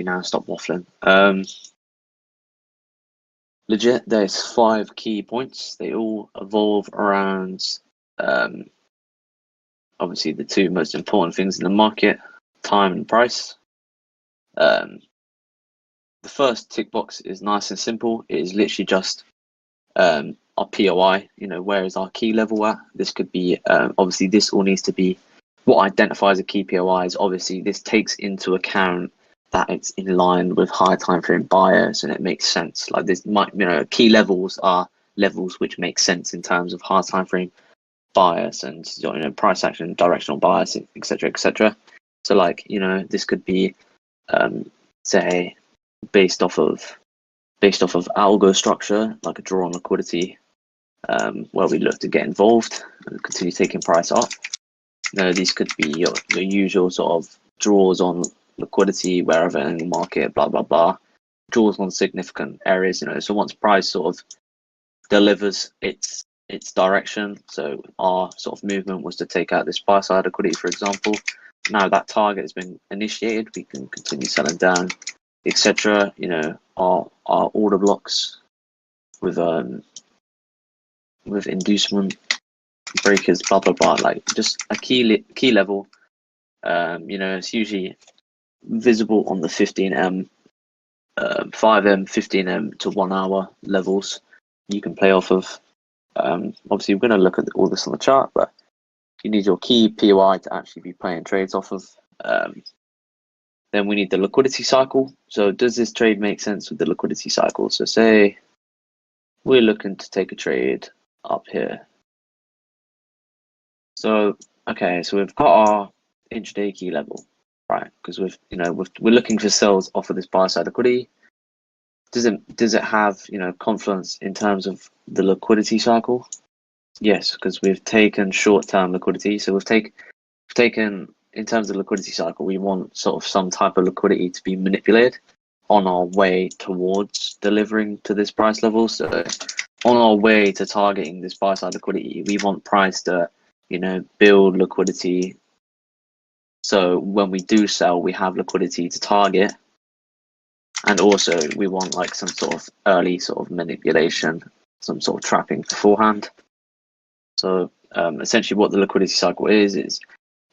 now stop waffling. Legit, there's 5 key points. They all evolve around obviously the 2 most important things in the market: time and price. The first tick box is nice and simple. It is literally just our POI, where is our key level at? This could be, obviously this all needs to be, what identifies a key POI is obviously this takes into account that it's in line with high time frame bias and it makes sense. Like this might, key levels are levels which make sense in terms of high time frame bias and price action, directional bias, etc., etc. So like, this could be say based off of algo structure, like a draw on liquidity, where we look to get involved and continue taking price up. These could be your usual sort of draws on liquidity wherever in the market, blah blah blah. Draws on significant areas, so once price sort of delivers its direction, so our sort of movement was to take out this buy side liquidity, for example. Now that target has been initiated, we can continue selling down, etc. Our order blocks with inducement breakers, blah blah blah, like just a key level. It's usually visible on the 15M, 5M, 15M to 1 hour levels you can play off of. Obviously, we're going to look at all this on the chart, but you need your key POI to actually be playing trades off of. Then we need the liquidity cycle. So does this trade make sense with the liquidity cycle? So say we're looking to take a trade up here. So, okay, so we've got our intraday key level, right? Because we're looking for sells off of this buy side liquidity. Does it have confluence in terms of the liquidity cycle? Yes, because we've taken short-term liquidity. So we've taken in terms of liquidity cycle, we want sort of some type of liquidity to be manipulated on our way towards delivering to this price level. So on our way to targeting this buy side liquidity, we want price to build liquidity. So when we do sell, we have liquidity to target. And also we want like some sort of early sort of manipulation, some sort of trapping beforehand. So essentially what the liquidity cycle is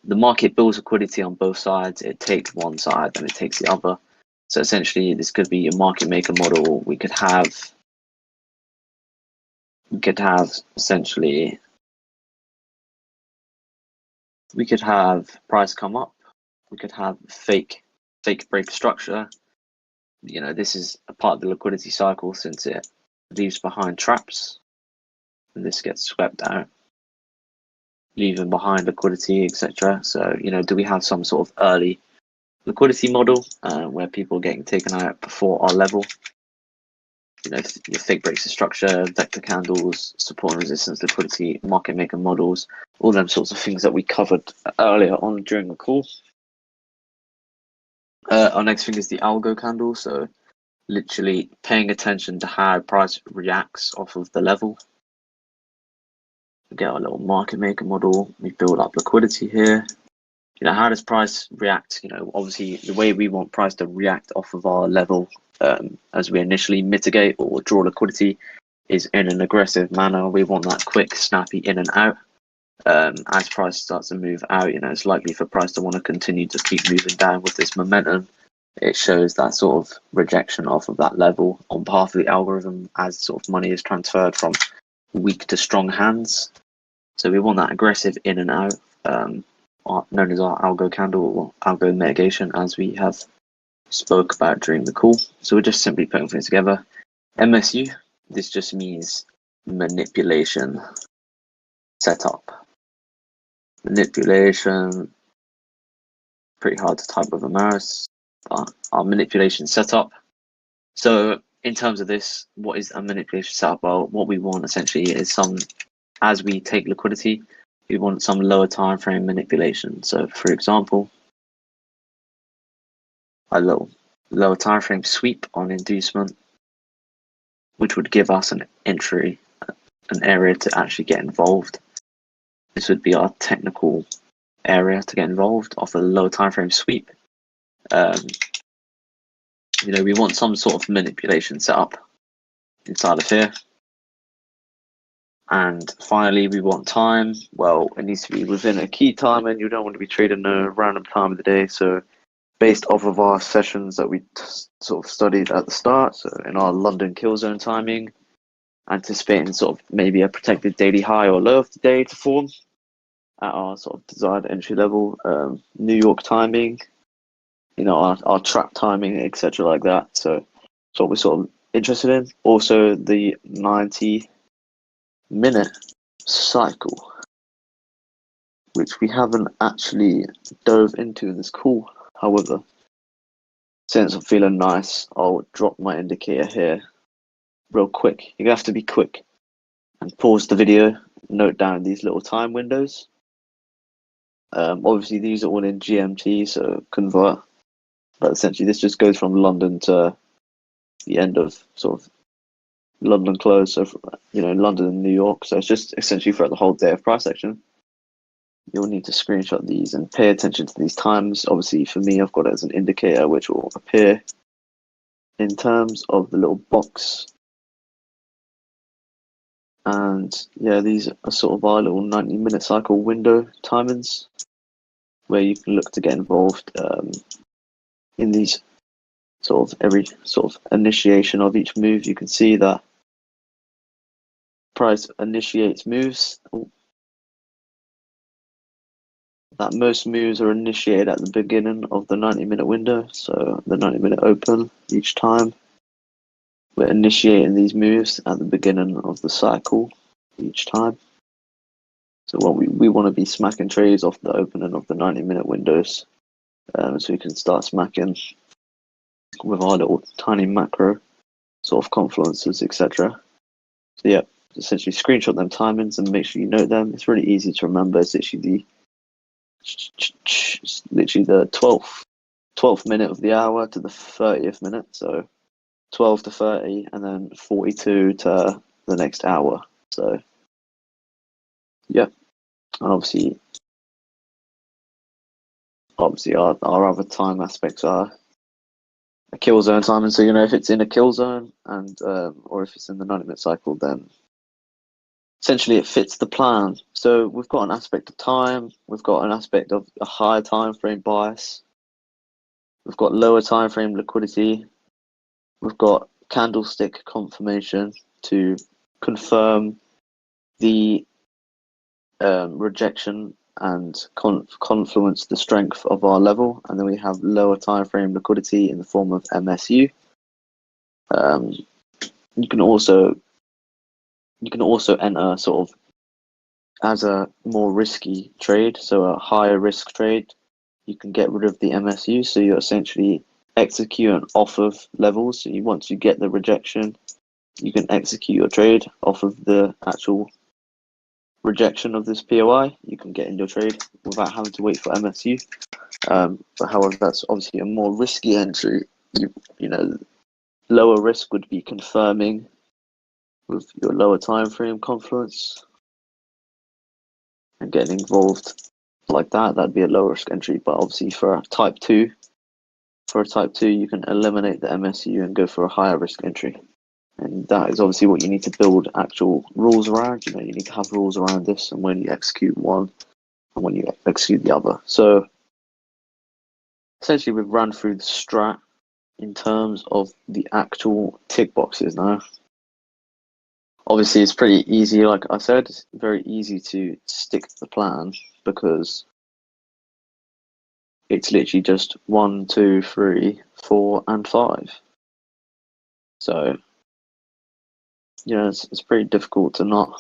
the market builds liquidity on both sides. It takes one side and it takes the other. So essentially this could be a market maker model. We could have essentially, we could have price come up. We could have fake break structure. This is a part of the liquidity cycle since it leaves behind traps and this gets swept out, leaving behind liquidity, etc. So, do we have some sort of early liquidity model where people are getting taken out before our level? Your fake breaks of structure, vector candles, support and resistance, liquidity, market maker models, all them sorts of things that we covered earlier on during the call. Our next thing is the algo candle. So literally paying attention to how price reacts off of the level. We get our little market maker model. We build up liquidity here. How does price react? Obviously the way we want price to react off of our level as we initially mitigate or draw liquidity is in an aggressive manner. We want that quick, snappy in and out. As price starts to move out, it's likely for price to want to continue to keep moving down with this momentum. It shows that sort of rejection off of that level on behalf of the algorithm as sort of money is transferred from weak to strong hands. So we want that aggressive in and out, known as our algo candle or algo mitigation, as we have spoke about during the call. So we're just simply putting things together. MSU, this just means manipulation setup. Manipulation, pretty hard to type with a mouse, but our manipulation setup. So in terms of this, what is a manipulation setup? Well, what we want essentially is as we take liquidity, we want some lower time frame manipulation. So for example, a little lower time frame sweep on inducement, which would give us an entry, an area to actually get involved. This would be our technical area to get involved off a low time frame sweep. we want some sort of manipulation set up inside of here. And finally, we want time. Well, it needs to be within a key time, and you don't want to be trading a random time of the day. So based off of our sessions that we sort of studied at the start, so in our London kill zone timing, anticipating sort of maybe a protected daily high or low of the day to form at our sort of desired entry level, New York timing, our trap timing, etc. like that. So that's what we're sort of interested in. Also, the 90-minute cycle, which we haven't actually dove into in this call. However, since I'm feeling nice, I'll drop my indicator here real quick. You're gonna have to be quick and pause the video, note down these little time windows. Obviously these are all in GMT, so convert, but essentially this just goes from London to the end of sort of London close, so London and New York, so it's just essentially for the whole day of price action. You'll need to screenshot these and pay attention to these times. Obviously for me, I've got it as an indicator which will appear in terms of the little box. And yeah, these are sort of our little 90-minute cycle window timings where you can look to get involved in these sort of every sort of initiation of each move. You can see that price initiates moves, that most moves are initiated at the beginning of the 90-minute window, so the 90-minute open each time. We're initiating these moves at the beginning of the cycle each time. So what we want to be smacking trades off the opening of the 90-minute windows, so we can start smacking with our little tiny macro sort of confluences, etc. So yeah, essentially screenshot them timings and make sure you note them. It's really easy to remember. It's literally the 12th minute of the hour to the 30th minute. So 12 to 30 and then 42 to the next hour. So yeah, and obviously our other time aspects are a kill zone timing. So if it's in a kill zone and or if it's in the 90-minute cycle, then essentially it fits the plan. So we've got an aspect of time, we've got an aspect of a higher time frame bias, we've got lower time frame liquidity, we've got candlestick confirmation to confirm the rejection and confluence the strength of our level, and then we have lower time frame liquidity in the form of MSU. You can also enter sort of as a more risky trade, so a higher risk trade. You can get rid of the MSU, so you're essentially executing off of levels. So once you get the rejection, you can execute your trade off of the actual rejection of this POI. You can get in your trade without having to wait for MSU. But however, that's obviously a more risky entry. Lower risk would be confirming with your lower time frame confluence and getting involved like that. That'd be a low risk entry. But obviously for a type 2, you can eliminate the MSU and go for a higher risk entry. And that is obviously what you need to build actual rules around. You need to have rules around this, and when you execute one and when you execute the other. So essentially we've run through the strat in terms of the actual tick boxes now. Obviously it's pretty easy, like I said, it's very easy to stick to the plan because it's literally just 1, 2, 3, 4, and 5. So it's pretty difficult to not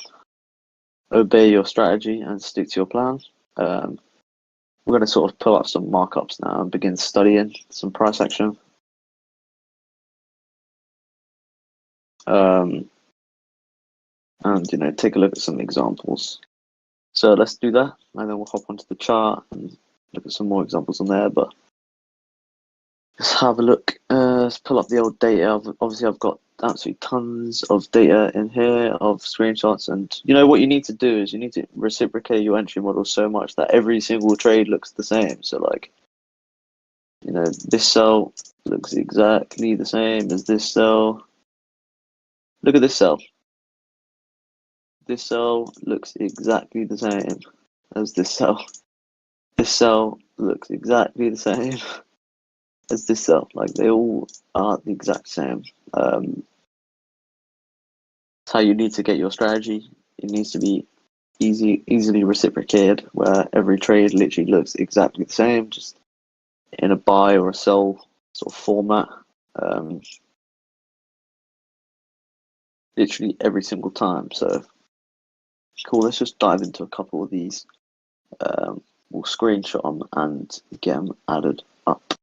obey your strategy and stick to your plan. We're going to sort of pull up some markups now and begin studying some price action. And take a look at some examples. So let's do that, and then we'll hop onto the chart and look at some more examples on there. But let's have a look. Let's pull up the old data. Obviously, I've got absolutely tons of data in here of screenshots, and what you need to do is you need to reciprocate your entry model so much that every single trade looks the same. So like, this sell looks exactly the same as this cell. Look at this cell. This cell looks exactly the same as this cell. This cell looks exactly the same as this cell. Like, they all are the exact same. That's how you need to get your strategy. It needs to be easily reciprocated, where every trade literally looks exactly the same, just in a buy or a sell sort of format. Literally every single time. So cool, let's just dive into a couple of these. We'll screenshot them and get them added up.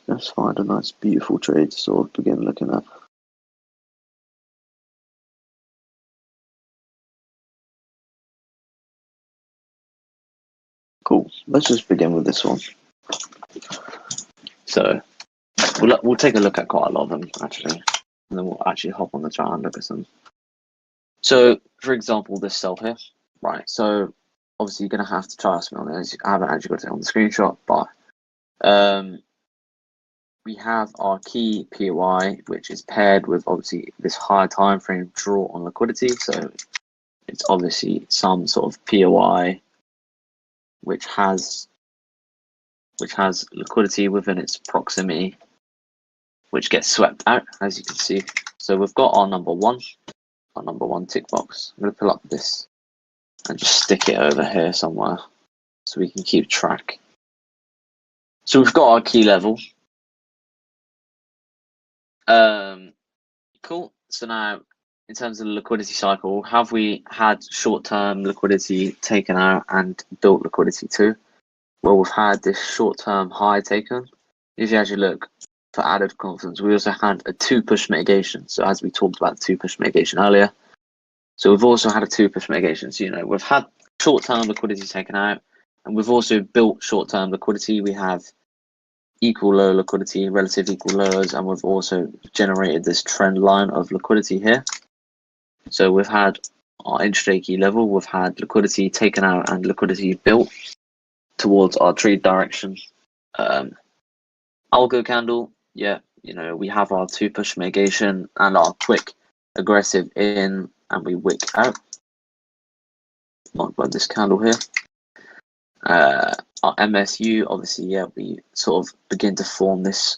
Let's find a nice beautiful trade to sort of begin looking at. Cool, let's just begin with this one. So we'll take a look at quite a lot of them actually, and then we'll actually hop on the chart and look at some. So for example, this cell here, right? So obviously you're gonna have to trust me on this. I haven't actually got it on the screenshot, but we have our key POI, which is paired with obviously this higher time frame draw on liquidity. So it's obviously some sort of POI which has liquidity within its proximity, which gets swept out, as you can see. So we've got our number one tick box. I'm going to pull up this and just stick it over here somewhere so we can keep track. So we've got our key level. Cool. So now, in terms of the liquidity cycle, have we had short-term liquidity taken out and built liquidity too? Well, we've had this short-term high taken. If you actually look for added confidence, we also had a 2-push mitigation. So as we talked about 2-push mitigation earlier, so we've also had a 2-push mitigation. So, you know, we've had short-term liquidity taken out, and we've also built short-term liquidity. We have equal low liquidity, relative equal lows, and we've also generated this trend line of liquidity here. So we've had our intraday key level, we've had liquidity taken out and liquidity built towards our trade direction. Algo candle, yeah, you know, we have our 2-push mitigation and our quick aggressive in, and we wick out. Marked by this candle here. Our MSU, obviously, yeah, we sort of begin to form this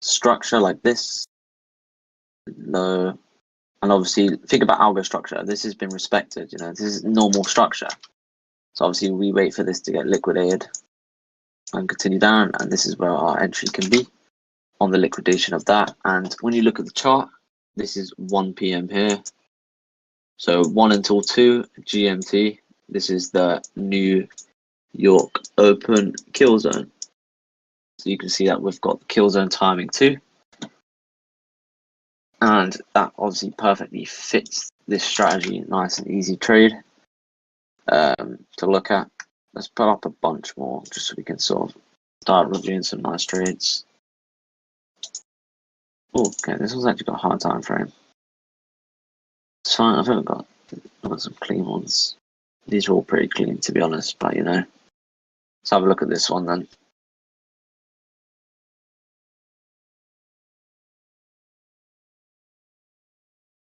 structure like this. Low. And obviously, think about algo structure. This has been respected, you know, this is normal structure. So obviously, we wait for this to get liquidated and continue down, and this is where our entry can be on the liquidation of that. And when you look at the chart, this is 1 p.m. here. So 1 until 2 GMT. This is the New York Open kill zone. So you can see that we've got the kill zone timing too. And that obviously perfectly fits this strategy. Nice and easy trade to look at. Let's put up a bunch more just so we can sort of start reviewing some nice trades. Oh, okay, this one's actually got a hard time frame. It's fine, I've got some clean ones. These are all pretty clean, to be honest, but you know. Let's have a look at this one then.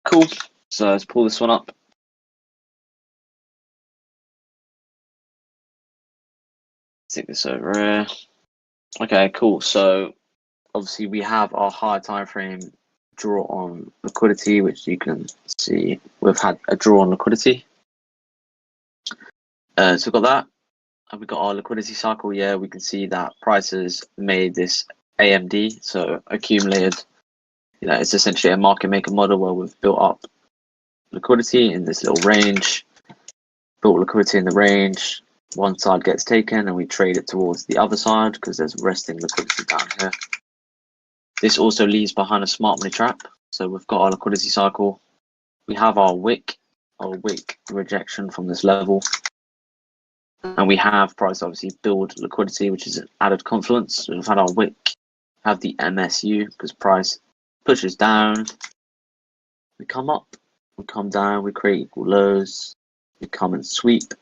Cool. So let's pull this one up. Stick this over here. Okay, cool. So obviously we have our higher time frame draw on liquidity, which you can see we've had a draw on liquidity. So we've got that. And we've got our liquidity cycle. Yeah, we can see that prices made this AMD, so accumulated. You know, it's essentially a market maker model where we've built up liquidity in this little range, built liquidity in the range. One side gets taken and we trade it towards the other side because there's resting liquidity down here. This also leaves behind a smart money trap. So we've got our liquidity cycle. We have our wick rejection from this level. And we have price obviously build liquidity, which is added confluence. So we've had our wick, have the MSU because price pushes down. We come up, we come down, we create equal lows. We come and sweep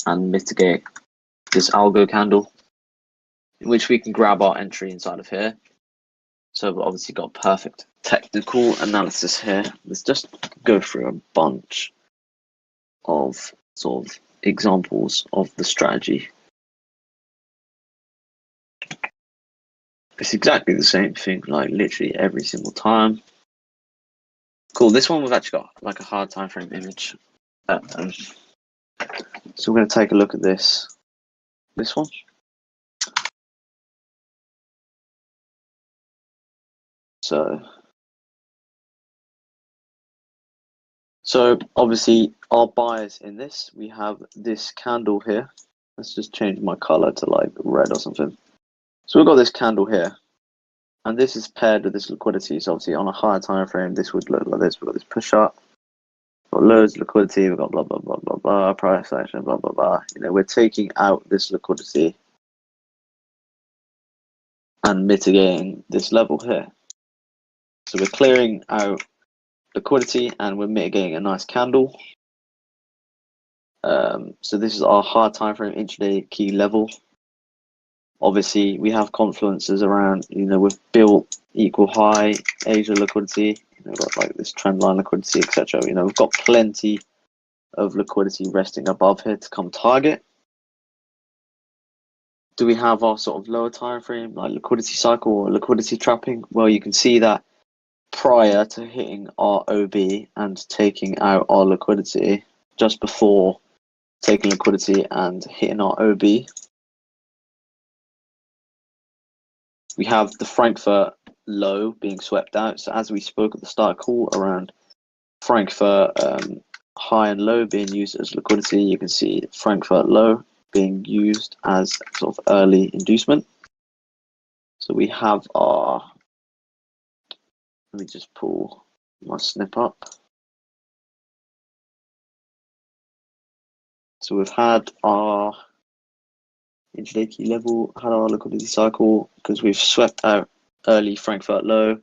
and mitigate this algo candle. in which we can grab our entry inside of here. So we've obviously got perfect technical analysis here. Let's just go through a bunch of sort of examples of the strategy. It's exactly the same thing, like literally every single time. Cool, this one we've actually got like a hard time frame image. So we're going to take a look at this one. So obviously our buyers in this, we have this candle here. Let's just change my color to like red or something. So we've got this candle here, and this is paired with this liquidity. So obviously on a higher time frame, this would look like this. We've got this push up, we've got loads of liquidity, we've got blah blah blah blah blah, price action, blah blah blah. You know, we're taking out this liquidity and mitigating this level here. So we're clearing out liquidity and we're mitigating a nice candle. So this is our hard time frame intraday key level. Obviously, we have confluences around, you know, we've built equal high Asia liquidity, you know, we've got like this trend line liquidity, etc. You know, we've got plenty of liquidity resting above here to come target. Do we have our sort of lower time frame, like liquidity cycle or liquidity trapping? Well, you can see that prior to hitting our OB and taking out our liquidity, just before taking liquidity and hitting our OB, we have the Frankfurt low being swept out. So as we spoke at the start of the call around Frankfurt high and low being used as liquidity, you can see Frankfurt low being used as sort of early inducement. So we have our, let me just pull my snip up. So we've had our intraday key level, had our liquidity cycle, because we've swept out early Frankfurt low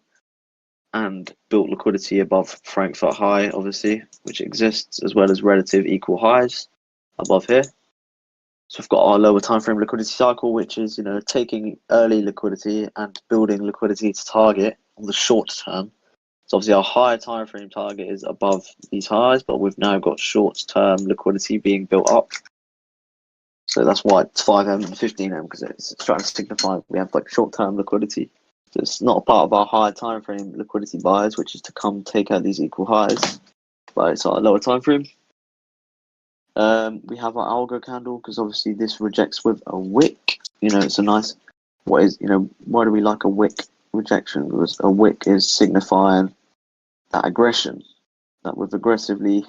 and built liquidity above Frankfurt high, obviously, which exists, as well as relative equal highs above here. So we've got our lower time frame liquidity cycle, which is, you know, taking early liquidity and building liquidity to target on the short term. So obviously our higher time frame target is above these highs, but we've now got short term liquidity being built up. So that's why it's 5M and 15M, because it's trying to signify we have like short term liquidity. So it's not a part of our higher time frame liquidity buys, which is to come take out these equal highs, but it's our lower time frame. We have our algo candle, because obviously this rejects with a wick. You know, it's a nice, what is, you know, why do we like a wick rejection? Because a wick is signifying that aggression, that we've aggressively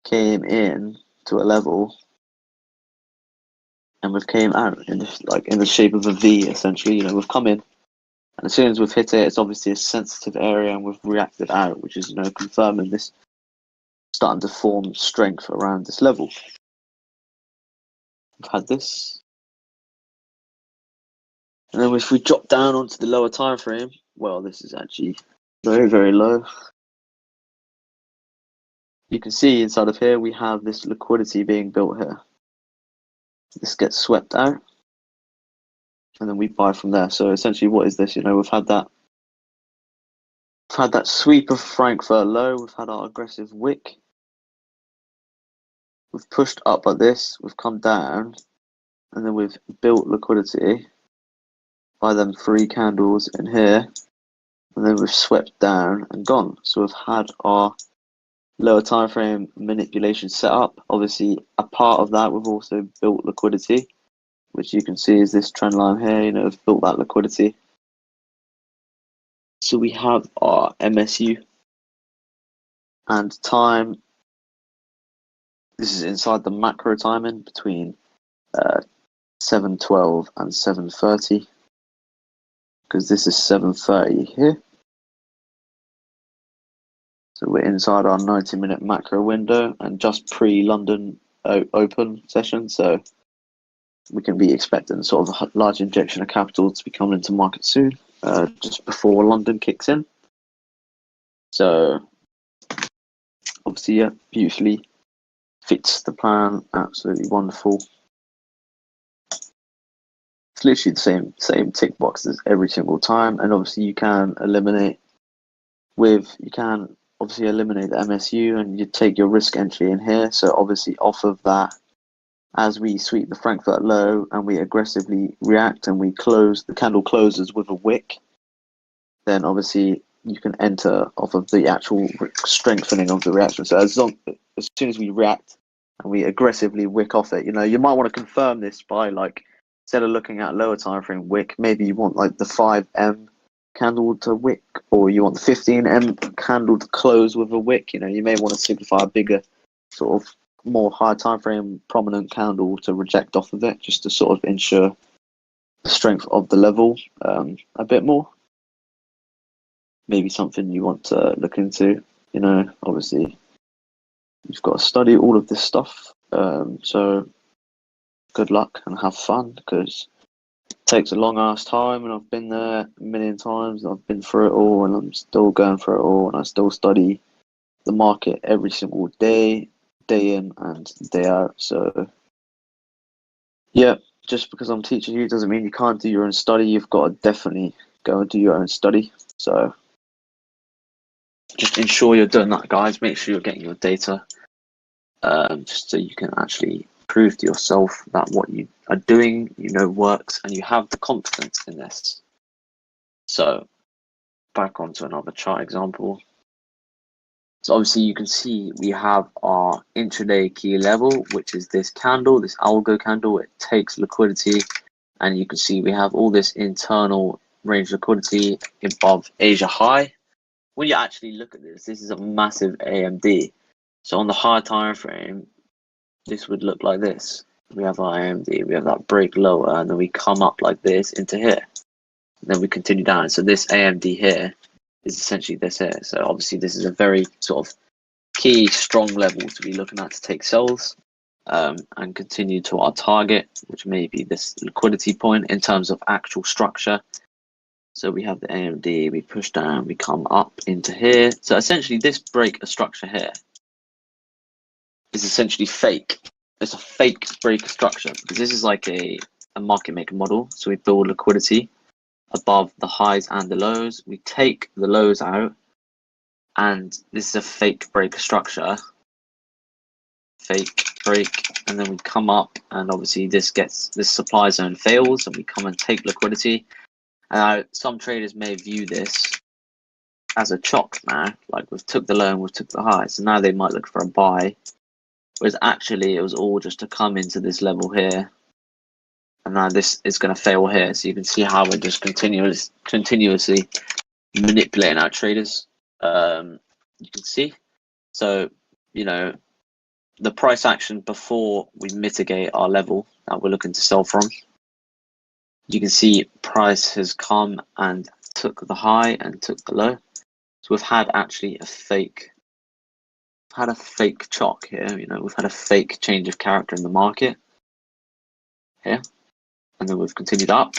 came in to a level and we've came out in this, like in the shape of a V, essentially. You know, we've come in, and as soon as we've hit it, it's obviously a sensitive area, and we've reacted out, which is, you know, confirming this, starting to form strength around this level. We've had this, and then if we drop down onto the lower time frame, well, this is actually very, very low. You can see inside of here we have this liquidity being built here. This gets swept out, and then we buy from there. So essentially, what is this? You know, we've had that sweep of Frankfurt low. We've had our aggressive wick. We've pushed up like this. We've come down, and then we've built liquidity by them 3 candles in here, and then we've swept down and gone. So we've had our lower time frame manipulation set up. Obviously, a part of that, we've also built liquidity, which you can see is this trend line here. You know, we've built that liquidity. So we have our MSU and time. This is inside the macro timing between 7:12 and 7:30, because this is 7:30 here. So we're inside our 90-minute macro window and just pre-London open session. So we can be expecting sort of a large injection of capital to be coming into market soon, just before London kicks in. So obviously, yeah, beautifully fits the plan. Absolutely wonderful. It's literally the same tick boxes every single time, and obviously you can eliminate eliminate the MSU, and you take your risk entry in here. So obviously off of that, as we sweep the Frankfurt low and we aggressively react and we close, the candle closes with a wick, then obviously you can enter off of the actual strengthening of the reaction. So as soon as we react and we aggressively wick off it, you might want to confirm this by, like, instead of looking at lower time frame wick, maybe you want like the 5M candle to wick, or you want the 15M candle to close with a wick. You may want to signify a bigger, sort of more high time frame prominent candle to reject off of it, just to sort of ensure the strength of the level a bit more. Maybe something you want to look into. Obviously you've got to study all of this stuff, so good luck and have fun, because it takes a long ass time, and I've been there a million times, and I've been through it all, and I'm still going through it all, and I still study the market every single day in and day out. So yeah, just because I'm teaching you doesn't mean you can't do your own study. You've got to definitely go and do your own study. So just ensure you're doing that, guys. Make sure you're getting your data, just so you can actually prove to yourself that what you are doing, works, and you have the confidence in this. So back onto another chart example. So obviously you can see we have our intraday key level, which is this candle, this algo candle. It takes liquidity, and you can see we have all this internal range liquidity above Asia high. When you actually look at this is a massive AMD. So on the high time frame, this would look like this. We have our AMD, we have that break lower, and then we come up like this into here. And then we continue down. So this AMD here is essentially this here. So obviously this is a very sort of key strong level to be looking at to take sells, and continue to our target, which may be this liquidity point in terms of actual structure. So we have the AMD, we push down, we come up into here. So essentially this break of structure here is essentially fake. It's a fake break of structure, because this is like a market maker model. So we build liquidity above the highs and the lows. We take the lows out, and this is a fake break of structure. Fake break, and then we come up, and obviously this supply zone fails, and we come and take liquidity. And some traders may view this as a chop now, like we've took the low and we've took the high, so now they might look for a buy, whereas actually it was all just to come into this level here, and now this is going to fail here. So you can see how we're just continuously manipulating our traders. You can see, so the price action before we mitigate our level that we're looking to sell from, you can see price has come and took the high and took the low. So we've had actually a fake chalk here. We've had a fake change of character in the market here, and then we've continued up.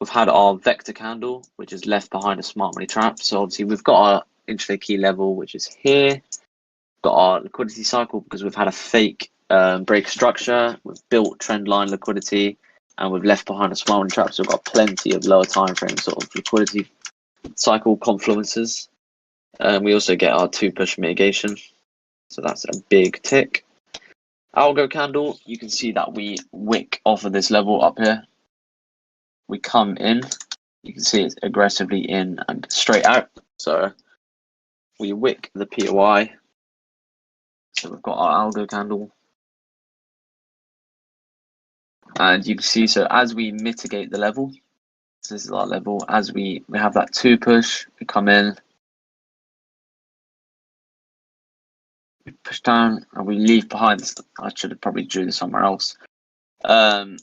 We've had our vector candle, which is left behind a smart money trap. So obviously we've got our intraday key level, which is here. Got our liquidity cycle, because we've had a fake break structure. We've built trend line liquidity, and we've left behind a small trap. So we've got plenty of lower time frame sort of liquidity cycle confluences. We also get our 2 push mitigation, so that's a big tick. Algo candle, you can see that we wick off of this level up here. We come in, you can see it's aggressively in and straight out. So we wick the POI. So we've got our algo candle, and you can see, so as we mitigate the level, so this is our level, as we have that 2 push, we come in, we push down, and we leave behind this. I should have probably drew this somewhere else. So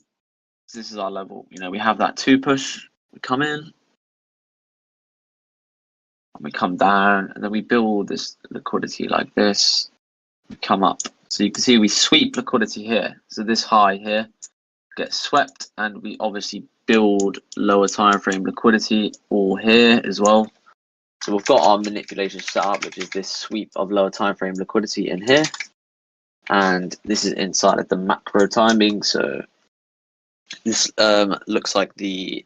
this is our level. We have that 2 push, we come in, and we come down, and then we build this liquidity like this. We come up, so you can see we sweep liquidity here. So this high here gets swept, and we obviously build lower time frame liquidity all here as well. So we've got our manipulation set up, which is this sweep of lower time frame liquidity in here, and this is inside of the macro timing. So This looks like the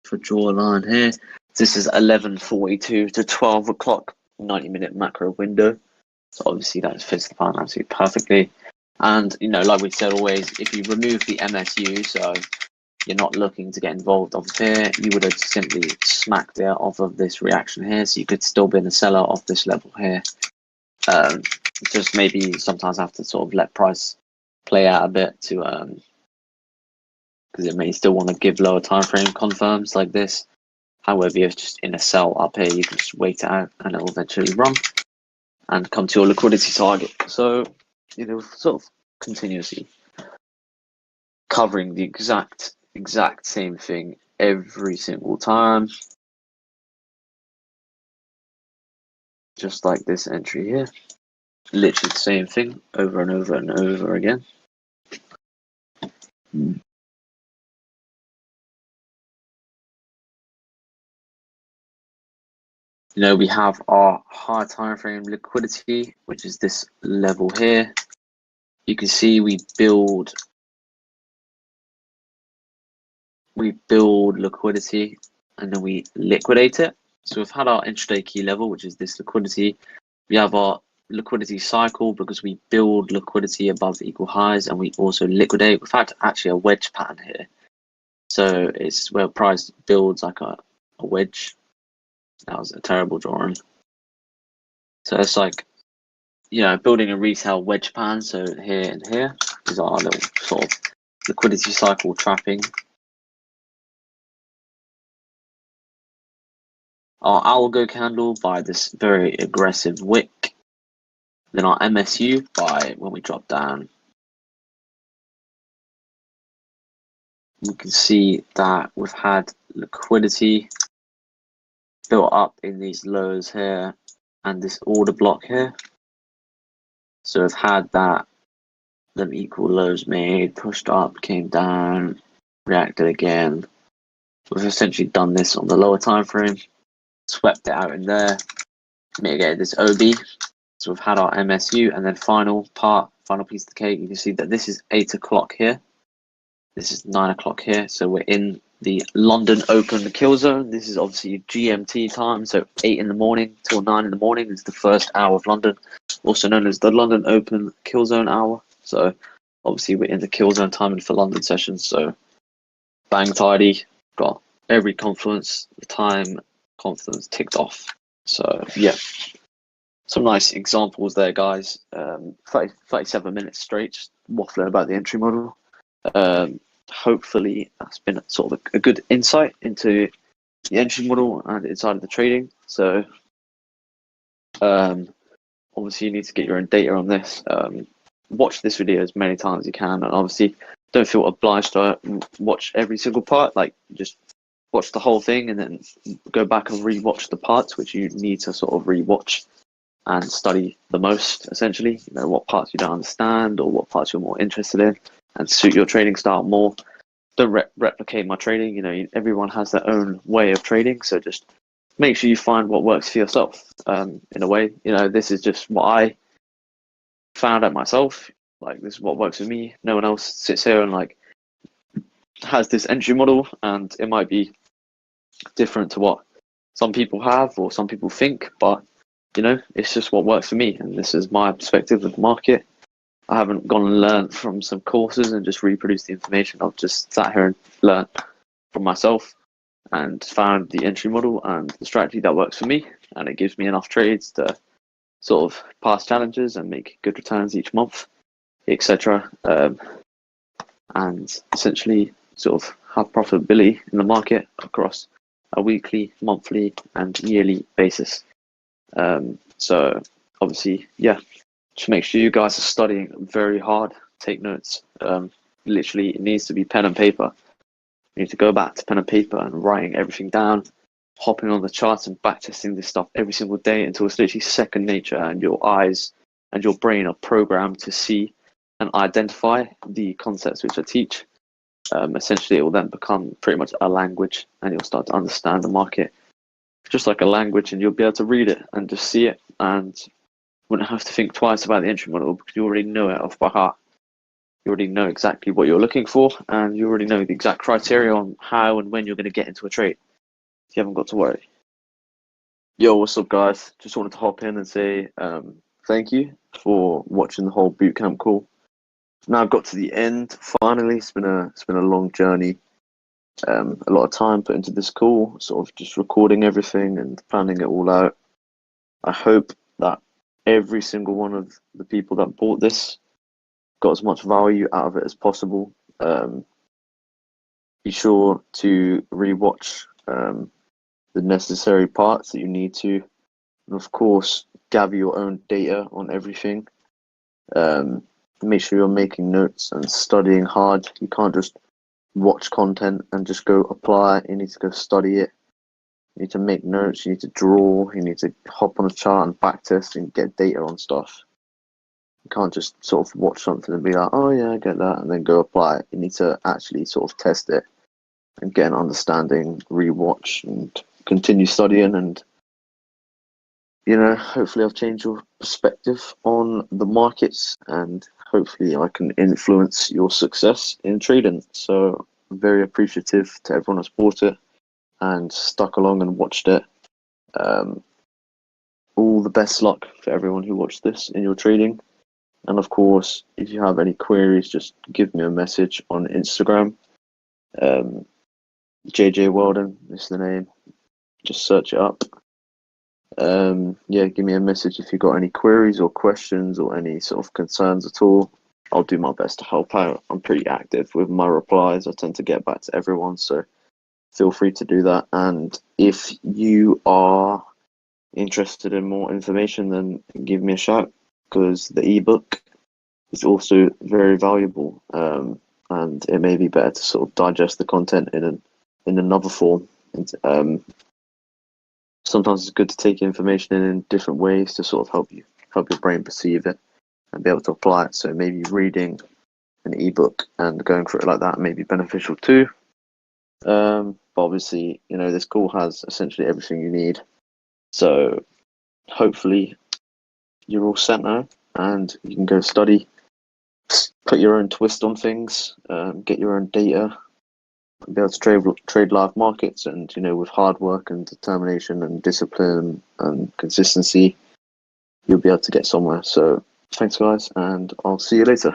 for draw line here. This is 11:42 to 12 o'clock, 90-minute macro window. So obviously that fits the pattern absolutely perfectly. And like we said always, if you remove the MSU, so you're not looking to get involved off here, you would have simply smacked it off of this reaction here. So you could still be in a seller off this level here. Just maybe sometimes have to sort of let price play out a bit to because it may still want to give lower time frame confirms like this. However, if just in a sell up here, you can just wait it out and it will eventually run and come to your liquidity target. So sort of continuously covering the exact same thing every single time, just like this entry here. Literally the same thing over and over and over again. We have our high time frame liquidity, which is this level here. You can see we build liquidity and then we liquidate it. So we've had our intraday key level, which is this liquidity. We have our liquidity cycle because we build liquidity above equal highs and we also liquidate. We've had actually a wedge pattern here. So it's where price builds like a wedge. That was a terrible drawing. So it's like, building a retail wedge pattern. So here and here is our little sort of liquidity cycle trapping. Our algo candle by this very aggressive wick. Then our MSU by when we drop down. You can see that we've had liquidity built up in these lows here and this order block here. So we've had that, them equal lows made, pushed up, came down, reacted again. We've essentially done this on the lower time frame, swept it out in there, mitigated this OB. So we've had our MSU and then final piece of the cake. You can see that this is 8 o'clock here. This is 9 o'clock here. So we're in the London Open kill zone. This is obviously GMT time. So 8 in the morning till 9 in the morning is the first hour of London, also known as the London Open kill zone hour. So obviously we're in the kill zone timing for London sessions. So bang tidy, got every confluence, the time confluence ticked off. So yeah, some nice examples there, guys. 37 minutes straight, just waffling about the entry model. Hopefully that's been sort of a good insight into the entry model and inside of the trading. So obviously you need to get your own data on this. Watch this video as many times as you can, and obviously don't feel obliged to watch every single part. Like, just watch the whole thing and then go back and re-watch the parts which you need to sort of re-watch and study the most, essentially. What parts you don't understand or what parts you're more interested in and suit your trading style more. Don't replicate my trading. Everyone has their own way of trading, so just make sure you find what works for yourself. In a way, this is just what I found out myself. Like, this is what works for me. No one else sits here and like has this entry model, and it might be different to what some people have or some people think, but it's just what works for me, and this is my perspective of the market. I haven't gone and learned from some courses and just reproduced the information. I've just sat here and learned from myself and found the entry model and the strategy that works for me, and it gives me enough trades to sort of pass challenges and make good returns each month, etc. And essentially sort of have profitability in the market across a weekly, monthly, and yearly basis. So obviously, yeah, just make sure you guys are studying very hard. Take notes. Literally, it needs to be pen and paper. You need to go back to pen and paper and writing everything down, hopping on the charts and backtesting this stuff every single day until it's literally second nature, and your eyes and your brain are programmed to see and identify the concepts which I teach. Essentially, it will then become pretty much a language, and you'll start to understand the market just like a language, and you'll be able to read it and just see it, and wouldn't have to think twice about the entry model because you already know it off by heart. You already know exactly what you're looking for, and you already know the exact criteria on how and when you're going to get into a trade. You haven't got to worry. Yo, what's up, guys? Just wanted to hop in and say thank you for watching the whole bootcamp call. Now I've got to the end. Finally, it's been a long journey. A lot of time put into this call, sort of just recording everything and planning it all out. I hope that every single one of the people that bought this got as much value out of it as possible. Be sure to rewatch the necessary parts that you need to, and of course, gather your own data on everything. Make sure you're making notes and studying hard. You can't just watch content and just go apply. You need to go study it. You need to make notes. You need to draw. You need to hop on a chart and backtest and get data on stuff. You can't just sort of watch something and be like, oh yeah, I get that, and then go apply it. You need to actually sort of test it and get an understanding, rewatch, and continue studying. And hopefully I've changed your perspective on the markets, and hopefully I can influence your success in trading. So I'm very appreciative to everyone that's bought it and stuck along and watched it. All the best luck for everyone who watched this in your trading. And of course, if you have any queries, just give me a message on Instagram. JJ Weldon is the name. Just search it up. Give me a message if you've got any queries or questions or any sort of concerns at all. I'll do my best to help out. I'm pretty active with my replies. I tend to get back to everyone, so feel free to do that. And if you are interested in more information, then give me a shout, because the ebook is also very valuable, and it may be better to sort of digest the content in another form. And, sometimes it's good to take information in different ways to sort of help your brain perceive it and be able to apply it. So maybe reading an ebook and going through it like that may be beneficial too. But obviously, this call has essentially everything you need. So hopefully you're all set now and you can go study, put your own twist on things, get your own data, be able to trade live markets. And with hard work and determination and discipline and consistency, you'll be able to get somewhere. So thanks, guys, and I'll see you later.